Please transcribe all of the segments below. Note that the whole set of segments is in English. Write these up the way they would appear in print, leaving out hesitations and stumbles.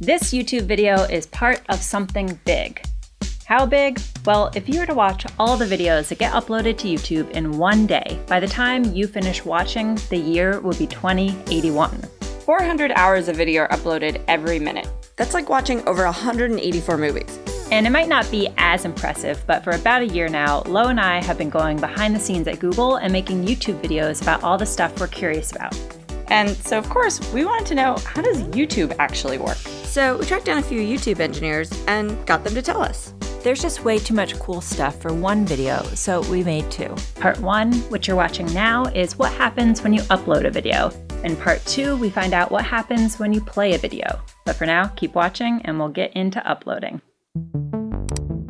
This YouTube video is part of something big. How big? Well, if you were to watch all the videos that get uploaded to YouTube in one day, by the time you finish watching, the year would be 2081. 400 hours of video are uploaded every minute. That's like watching over 184 movies. And it might not be as impressive, but for about a year now, Lo and I have been going behind the scenes at Google and making YouTube videos about all the stuff we're curious about. And so, of course, we wanted to know, how does YouTube actually work? So we tracked down a few YouTube engineers and got them to tell us. There's just way too much cool stuff for one video, so we made two. Part 1, which you're watching now, is what happens when you upload a video. In part 2, we find out what happens when you play a video. But for now, keep watching and we'll get into uploading.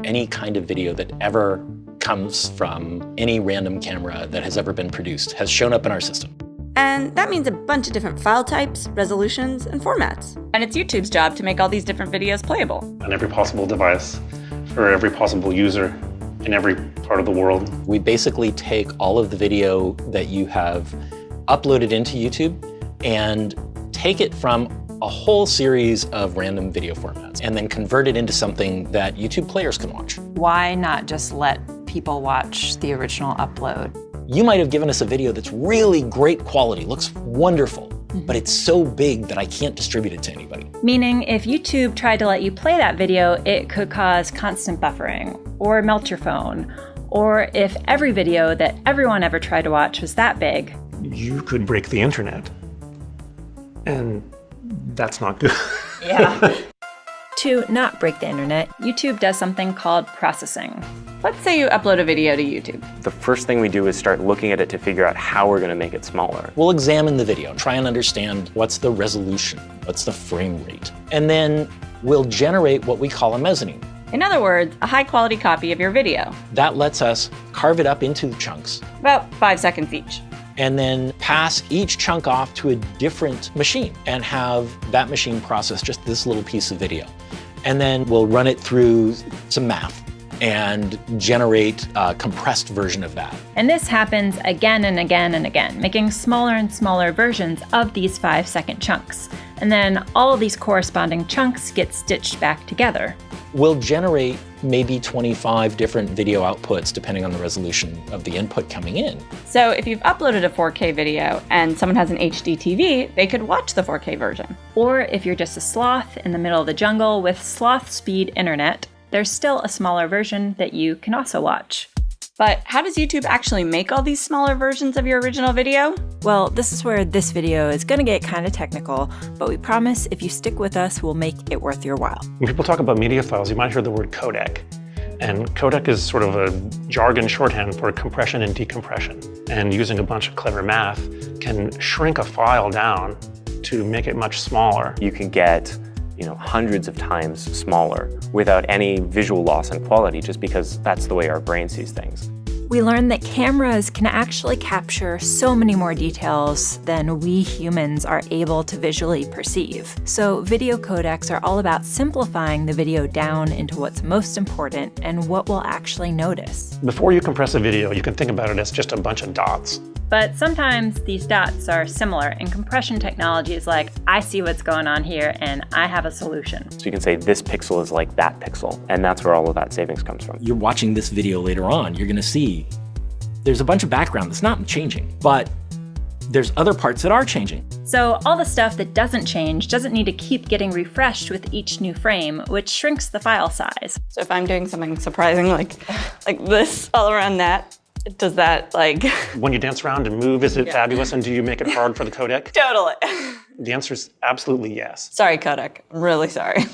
Any kind of video that ever comes from any random camera that has ever been produced has shown up in our system. And that means a bunch of different file types, resolutions, and formats. And it's YouTube's job to make all these different videos playable. On every possible device, for every possible user, in every part of the world. We basically take all of the video that you have uploaded into YouTube and take it from a whole series of random video formats and then convert it into something that YouTube players can watch. Why not just let people watch the original upload? You might have given us a video that's really great quality, looks wonderful, but it's so big that I can't distribute it to anybody. Meaning, if YouTube tried to let you play that video, it could cause constant buffering, or melt your phone, or if every video that everyone ever tried to watch was that big, You could break the internet. And that's not good. yeah. To not break the internet, YouTube does something called processing. Let's say you upload a video to YouTube. The first thing we do is start looking at it to figure out how we're going to make it smaller. We'll examine the video, try and understand what's the resolution, what's the frame rate, and then we'll generate what we call a mezzanine. In other words, a high-quality copy of your video. That lets us carve it up into chunks About 5 seconds each. and then pass each chunk off to a different machine and have that machine process just this little piece of video. And then we'll run it through some math and generate a compressed version of that. And this happens again and again and again, making smaller and smaller versions of these 5-second chunks. And then all of these corresponding chunks get stitched back together. We'll generate maybe 25 different video outputs depending on the resolution of the input coming in. So if you've uploaded a 4K video and someone has an HD TV, they could watch the 4K version. Or if you're just a sloth in the middle of the jungle with sloth speed internet, there's still a smaller version that you can also watch. But how does YouTube actually make all these smaller versions of your original video? Well, this is where this video is going to get kind of technical, but we promise if you stick with us, we'll make it worth your while. When people talk about media files, you might hear the word codec. And codec is sort of a jargon shorthand for compression and decompression. And using a bunch of clever math can shrink a file down to make it much smaller. You can get hundreds of times smaller without any visual loss in quality, just because that's the way our brain sees things. We learned that cameras can actually capture so many more details than we humans are able to visually perceive. So video codecs are all about simplifying the video down into what's most important and what we'll actually notice. Before you compress a video, you can think about it as just a bunch of dots. But sometimes these dots are similar, and compression technology is like, I see what's going on here and I have a solution. So you can say this pixel is like that pixel, and that's where all of that savings comes from. You're watching this video later on, you're gonna see there's a bunch of background that's not changing, but there's other parts that are changing. So all the stuff that doesn't change doesn't need to keep getting refreshed with each new frame, which shrinks the file size. So if I'm doing something surprising like this all around that, does that When you dance around and move, is it fabulous, and do you make it hard for the codec? Totally. The answer is absolutely yes. Sorry, codec. I'm really sorry.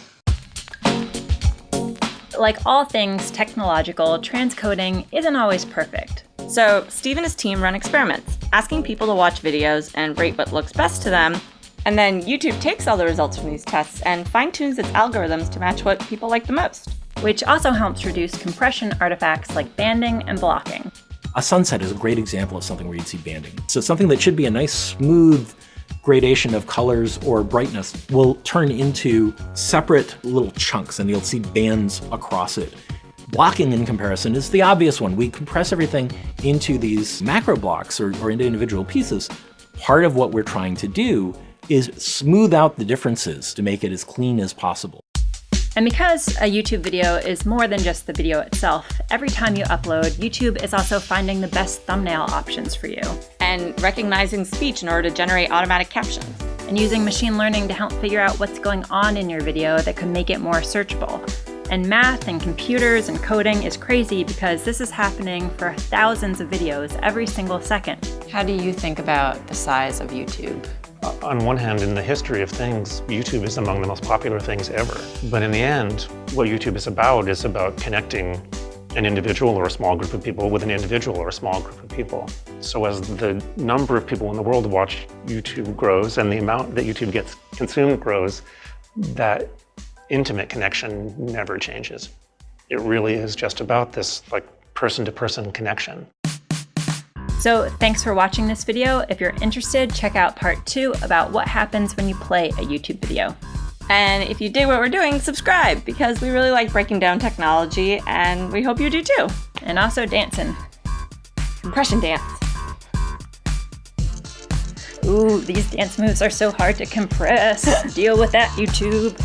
Like all things technological, transcoding isn't always perfect. So Steve and his team run experiments, asking people to watch videos and rate what looks best to them. And then YouTube takes all the results from these tests and fine-tunes its algorithms to match what people like the most. Which also helps reduce compression artifacts like banding and blocking. A sunset is a great example of something where you'd see banding. So something that should be a nice smooth gradation of colors or brightness will turn into separate little chunks, and you'll see bands across it. Blocking, in comparison, is the obvious one. We compress everything into these macro blocks or into individual pieces. Part of what we're trying to do is smooth out the differences to make it as clean as possible. And because a YouTube video is more than just the video itself, every time you upload, YouTube is also finding the best thumbnail options for you. And recognizing speech in order to generate automatic captions. And using machine learning to help figure out what's going on in your video that could make it more searchable. And math and computers and coding is crazy because this is happening for thousands of videos every single second. How do you think about the size of YouTube? On one hand, in the history of things, YouTube is among the most popular things ever. But in the end, what YouTube is about connecting an individual or a small group of people with an individual or a small group of people. So as the number of people in the world watch YouTube grows and the amount that YouTube gets consumed grows, that intimate connection never changes. It really is just about this like person-to-person connection. So thanks for watching this video. If you're interested, check out part 2 about what happens when you play a YouTube video. And if you dig what we're doing, subscribe, because we really like breaking down technology, and we hope you do too. And also dancing. Compression dance. Ooh, these dance moves are so hard to compress. Deal with that, YouTube.